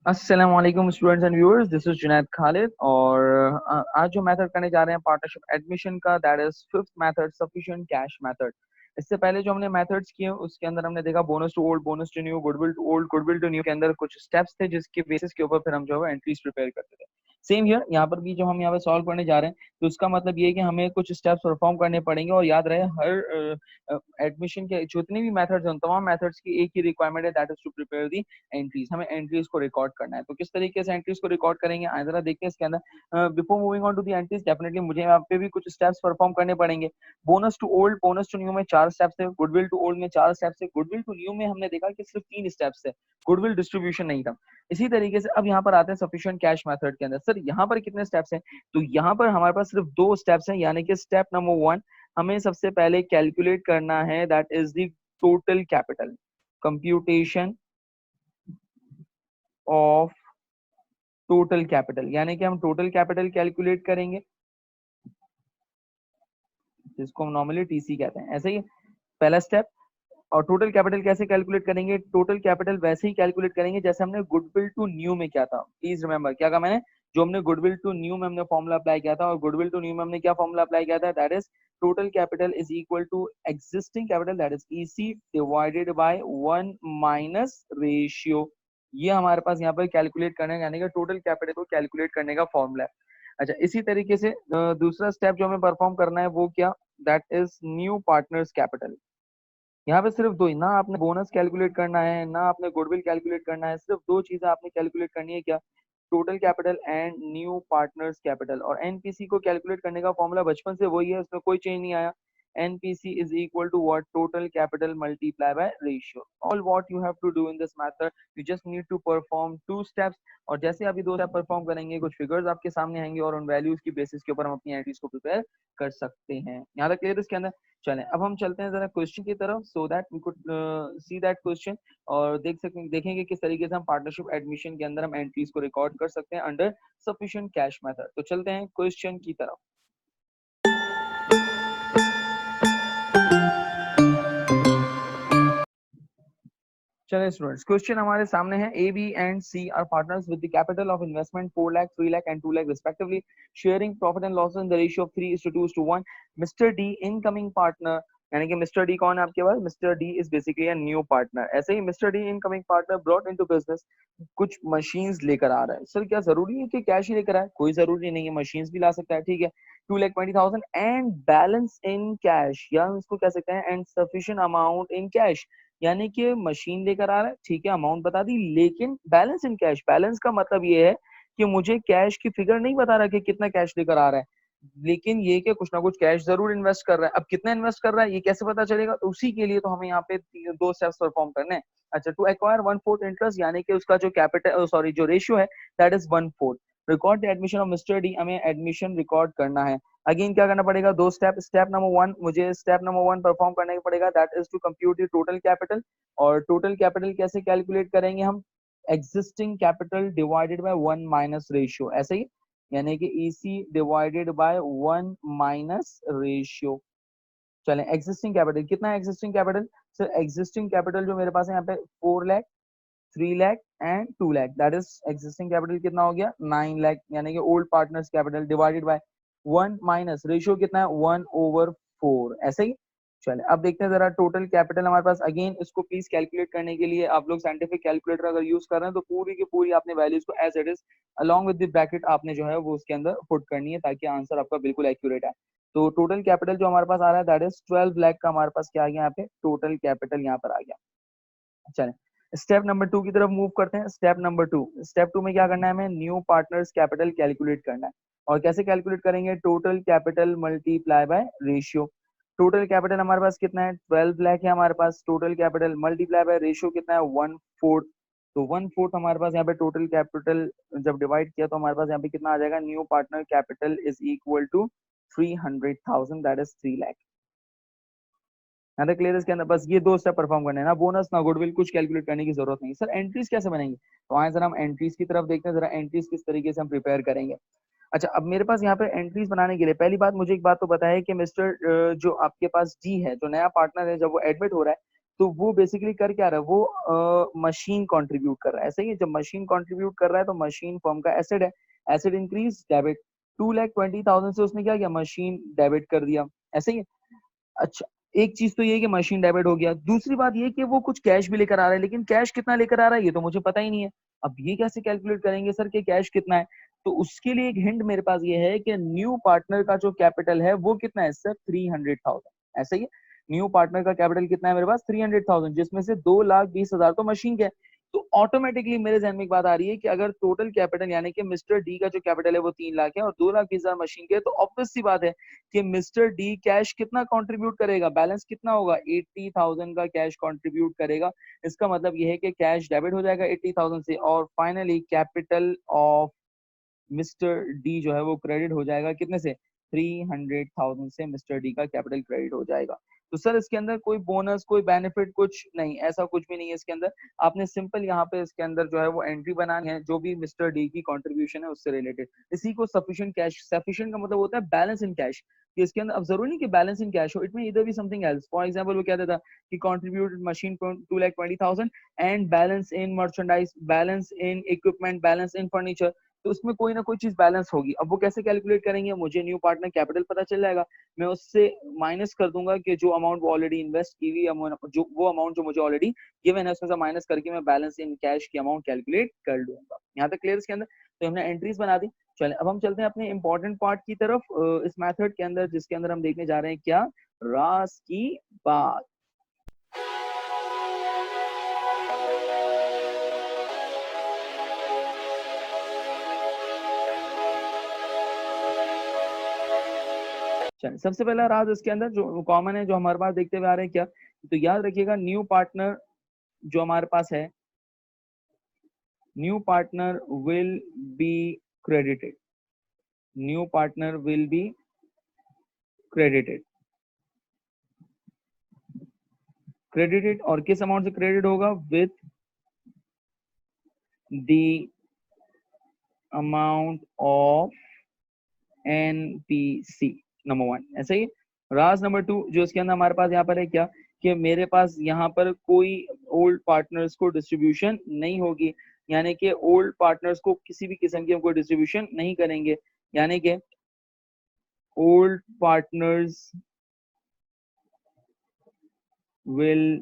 अस्सलाम वालेकुम students and viewers, this is Junaid Khalid और आज जो मेथड करने जा रहे हैं पार्टनरशिप एडमिशन का, that is fifth method, sufficient cash method. इससे पहले जो हमने मेथड्स किए उसके अंदर हमने देखा bonus to old, bonus to new, goodwill to old, goodwill to new के अंदर कुछ स्टेप्स थे जिसके बेसिस के ऊपर फिर हम जो है एंट्रीज प्रिपेयर करते थे। सेम हियर, यहाँ पर भी जो हम यहाँ पे सॉल्व करने जा रहे हैं तो उसका मतलब ये है कि हमें कुछ स्टेप्स परफॉर्म करने पड़ेंगे। और याद रहे, हर एडमिशन के जितने भी मेथड्स हैं उन तमाम मेथड्स की एक ही रिक्वायरमेंट है, that is to prepare the entries. हमें एंट्रीज को रिकॉर्ड करना है। तो किस तरीके से एंट्रीज को रिकॉर्ड करेंगे आइए जरा देखते हैं इसके अंदर। Before moving on to the entries, definitely मुझे यहाँ पे भी कुछ स्टेप्स परफॉर्म करने पड़ेंगे। Bonus to old, bonus to new में 4 स्टेप्स है, गुडविल टू ओल्ड में 4 स्टेप्स है, गुडविल टू न्यू में हमने देखा कि सिर्फ 3 स्टेप्स है, गुडविल डिस्ट्रीब्यूशन नहीं था। इसी तरीके से अब यहाँ पर आते हैं सफिशिएंट कैश मेथड के अंदर। सर यहाँ पर कितने स्टेप्स हैं? तो यहाँ पर हमारे पास सिर्फ 2 स्टेप्स हैं, यानी कि स्टेप नंबर 1, हमें सबसे पहले कैलकुलेट करना है, that is the total capital, computation of total capital. यानी कि हम टोटल कैपिटल कैलकुलेट करेंगे, जिसको हम नॉर्मली टीसी कहते हैं, ऐसे ही पहला स्टेप। और टोटल कैपिटल कैसे कैलकुलेट करेंगे? टोटल कैपिटल वैसे ही कैलकुलेट करेंगे जैसे हमने गुडविल टू न्यू में किया था। प्लीज रिमेंबर, क्या कहा मैंने? जो हमने गुडविल टू न्यू में हमने फॉर्मूला अप्लाई किया था, और गुडविल टू न्यू में हमने क्या फॉर्मूला अप्लाई किया था? That is total capital is equal to existing capital, that is EC divided by 1 minus ratio. ये हमारे पास यहाँ पर कैलकुलेट करने का, यानी कि टोटल कैपिटल को कैलकुलेट करने का फॉर्मूला है। अच्छा, इसी तरीके से दूसरा स्टेप जो हमें परफॉर्म करना है वो क्या? That is new partners capital. यहाँ पे सिर्फ दो ही, ना आपने बोनस कैलकुलेट करना है ना आपने गुडविल कैलकुलेट करना है, सिर्फ दो चीजें आपने कैलकुलेट करनी है, क्या? Total capital and new partners capital. और एनपीसी को कैलकुलेट करने का फॉर्मूला बचपन से वही है, उसमें कोई चेंज नहीं आया। NPC is equal to what? Total capital multiply by ratio. All what you have to do in this method, you just need to perform 2 steps. और जैसे अभी 2 स्टेप परफॉर्म करेंगे, कुछ फिगर्स आपके सामने आएंगे और उन वैल्यूज की बेसिस के ऊपर हम अपनी एंट्रीज को प्रिपेयर कर सकते हैं। यहाँ तक क्लियर इसके अंदर? चलें अब हम चलते हैं जरा क्वेश्चन की तरफ, so that we could see that question, और देखेंगे किस तरीके से हम पार्टनरशिप एडमिशन के अंदर हम एंट्रीज को रिकॉर्ड कर सकते हैं अंडर सफिशिएंट कैश मेथड। तो चलते हैं क्वेश्चन की तरफ। चलिए स्टूडेंट्स, क्वेश्चन हमारे सामने है। A B and C are partners with the capital of investment 4 lakh, 3 lakh and 2 lakh respectively, sharing profit and losses in the ratio of 3:2:1। Mister D incoming partner, यानी कि मिस्टर डी कौन है आपके पास? Mister D is basically a new partner. ऐसे ही mister D incoming partner brought into business, कुछ machines लेकर आ रहा है। सर क्या जरूरी है कि कैश ही लेकर आए? कोई जरूरी नहीं है, मशीन्स भी ला सकता है, ठीक है। 2,20,000 एंड बैलेंस इन कैश, या हम इसको कह सकते हैं and sufficient amount in cash. यानी कि मशीन लेकर आ रहा है, ठीक है, अमाउंट बता दी, लेकिन बैलेंस इन कैश। बैलेंस का मतलब ये है कि मुझे कैश की फिगर नहीं बता रहा कि कितना कैश लेकर आ रहा है, लेकिन ये कि कुछ ना कुछ कैश जरूर इन्वेस्ट कर रहा है। अब कितना इन्वेस्ट कर रहा है ये कैसे पता चलेगा? तो उसी के लिए तो हमें यहाँ पे 2 स्टेप्स परफॉर्म करने हैं। अच्छा, टू एक्वायर 1/4 इंटरेस्ट, यानी कि उसका जो कैपिटल, सॉरी, जो रेशियो है, that is 1/4। Record the admission of mister D, हमें एडमिशन रिकॉर्ड करना है। अगेन क्या करना पड़ेगा? 2 स्टेप। स्टेप नंबर 1, मुझे स्टेप नंबर 1 परफॉर्म करने पड़ेगा, that is to compute the total capital. और टोटल कैपिटल कैसे कैलकुलेट करेंगे हम? Existing capital divided by 1 minus ratio, ऐसे ही, यानी कि EC divided by 1 minus ratio. चलें, एग्जिस्टिंग कैपिटल कितना है? Existing capital, sir existing capital जो मेरे पास है यहाँ पे 4 lakh, 3 lakh and 2 lakh, that is existing capital कितना हो गया? 9 लाख, यानी कि old partners capital divided by 1 minus ratio कितना है? 1/4, ऐसे ही। चले अब देखते हैं जरा टोटल कैपिटल हमारे पास। अगेन इसको प्लीज कैलकुलेट करने के लिए आप लोग साइंटिफिक कैलकुलेटर अगर यूज कर रहे हैं तो पूरी की पूरी आपने वैल्यूज को as it is along with the bracket आपने जो है वो उसके अंदर पुट करनी है, ताकि आंसर आपका बिल्कुल एक्यूरेट आए। तो टोटल कैपिटल जो हमारे पास आ रहा है, दैट इज 12 लाख का हमारे पास क्या आ गया यहाँ पे? टोटल कैपिटल यहाँ पर आ गया। चलें स्टेप नंबर 2 की तरफ मूव करते हैं। स्टेप टू में क्या करना है? हमें न्यू पार्टनर्स कैपिटल कैलकुलेट करना है। और कैसे कैलकुलेट करेंगे? Total capital multiply by ratio. Total capital हमारे पास कितना है? 12 लाख है हमारे पास। Total capital multiply by ratio कितना है? 1/4। तो 1/4 हमारे पास यहाँ पे टोटल कैपिटल जब डिवाइड किया तो हमारे पास यहाँ पे कितना आ जाएगा? New partner capital is equal to 300,000, that is 3 lakh. यहाँ तक क्लियर? इसके अंदर बस ये 2 स्टेप परफॉर्म करने हैं, ना बोनस ना गुडविल, कुछ कैलकुलेट करने की जरूरत नहीं। सर एंट्रीज कैसे बनेंगी? तो आए जरा हम एंट्रीज की तरफ देखते हैं, जरा एंट्रीज किस तरीके से हम प्रिपेयर करेंगे। अच्छा, अब मेरे पास यहाँ पे एंट्रीज बनाने के लिए पहली बात मुझे एक बात तो पता है कि मिस्टर जो आपके पास डी है, जो नया पार्टनर है, जब वो एडमिट हो रहा है तो वो बेसिकली कर क्या रहा है, वो मशीन कंट्रीब्यूट कर रहा है। सही है, जब मशीन कंट्रीब्यूट कर रहा है तो मशीन फर्म का एसेट है, एसेट इंक्रीज डेबिट, 2,20,000 से उसने क्या किया, मशीन डेबिट कर दिया। ऐसे ही। अच्छा, एक चीज तो ये है कि मशीन डेबिट हो गया, दूसरी बात ये कि वो कुछ कैश भी लेकर आ रहा है, लेकिन कैश कितना लेकर आ रहा है ये तो मुझे पता ही नहीं है। अब ये कैसे कैलकुलेट करेंगे सर कि कैश कितना है? तो उसके लिए एक हिंट मेरे पास ये है कि न्यू पार्टनर का जो कैपिटल है वो कितना है सर, 300,000। ऐसा ही है, न्यू पार्टनर का कैपिटल कितना है मेरे पास, 300,000, जिसमें से 2,20,000 तो मशीन के है। तो ऑटोमेटिकली मेरे जहन में एक बात आ रही है कि अगर टोटल कैपिटल यानी कि मिस्टर डी का जो कैपिटल है वो 3 लाख है और 2,20,000 मशीन के है, तो ऑब्वियस सी बात है कि मिस्टर डी कैश कितना कंट्रीब्यूट करेगा, बैलेंस कितना होगा, 80,000 का कैश कंट्रीब्यूट करेगा। इसका मतलब यह है कि कैश डेबिट हो जाएगा 80,000 से, और finally capital of mister D जो है वो क्रेडिट हो जाएगा कितने से, 300,000 से मिस्टर डी का कैपिटल क्रेडिट हो जाएगा। तो सर इसके अंदर कोई बोनस, कोई बेनिफिट, कुछ नहीं, ऐसा कुछ भी नहीं है इसके अंदर। आपने सिंपल यहाँ पे इसके अंदर जो है वो एंट्री बनानी है जो भी मिस्टर डी की कंट्रीब्यूशन है उससे रिलेटेड। इसी को सफिशिएंट कैश, सफिशिएंट का मतलब होता है बैलेंस इन कैश, कि इसके अंदर अब जरूरी नहीं कि बैलेंस इन कैश हो, इट में इधर भी समथिंग एल्स। फॉर एग्जांपल वो कहता था कि contributed machine 2,20,000 and balance in merchandise, balance in equipment, balance in furniture. तो उसमें कोई ना कोई चीज बैलेंस होगी। अब वो कैसे कैलकुलेट करेंगे, मुझे न्यू पार्टनर कैपिटल पता चल जाएगा, मैं उससे माइनस कर दूंगा कि जो अमाउंट वो ऑलरेडी इन्वेस्ट की हुई है, जो वो अमाउंट जो मुझे ऑलरेडी गिवन है उसमें से माइनस करके मैं बैलेंस इन कैश की अमाउंट कैलकुलेट कर लूंगा। यहाँ तक क्लियर इसके अंदर? तो हमने एंट्रीज बना दी। चले अब हम चलते हैं अपने इंपॉर्टेंट पार्ट की तरफ, इस मेथड के अंदर, जिसके अंदर हम देखने जा रहे हैं क्या, रास की बात। चलिए सबसे पहला राज इसके अंदर जो कॉमन है, जो हमारे पास देखते हुए आ रहे हैं क्या, तो याद रखिएगा न्यू पार्टनर जो हमारे पास है, new partner will be credited, new partner will be credited, credited और किस अमाउंट से क्रेडिट होगा, with the amount of NPC, number 1। ऐसे ही राज नंबर 2 जो इसके अंदर हमारे पास यहाँ पर है क्या, कि मेरे पास यहाँ पर कोई ओल्ड पार्टनर्स को डिस्ट्रीब्यूशन नहीं होगी, यानी कि ओल्ड पार्टनर्स को किसी भी किस्म की हम कोई डिस्ट्रीब्यूशन नहीं करेंगे, यानी कि old partners will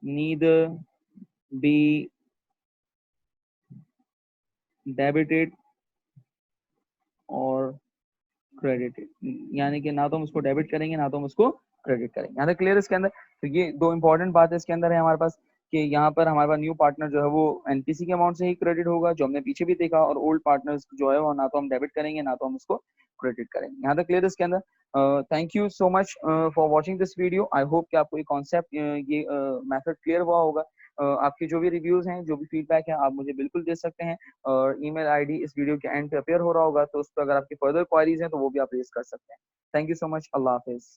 neither be debited और क्रेडिटेड, यानी कि ना तो हम उसको डेबिट करेंगे ना तो हम उसको क्रेडिट करेंगे। यहाँ तक क्लियर इसके अंदर? तो ये दो इंपॉर्टेंट बात है इसके अंदर है हमारे पास, कि यहाँ पर हमारे पास न्यू पार्टनर जो है वो एनपीसी के अमाउंट से ही क्रेडिट होगा, जो हमने पीछे भी देखा, और ओल्ड पार्टनर्स जो है वो ना तो हम डेबिट करेंगे ना तो हम उसको क्रेडिट करेंगे। यहाँ तक क्लियर इसके अंदर? Thank you so much for watching this video. I hope कि आपको ये कॉन्सेप्ट, ये मेथड क्लियर हुआ होगा। आपकी जो भी रिव्यूज हैं, जो भी फीडबैक है, आप मुझे बिल्कुल दे सकते हैं, और ईमेल आईडी इस वीडियो के एंड पे अपेयर हो रहा होगा, तो उस पर अगर आपकी फर्दर क्वारीज हैं तो वो भी आप रेज कर सकते हैं। Thank you so much, Allah Hafiz.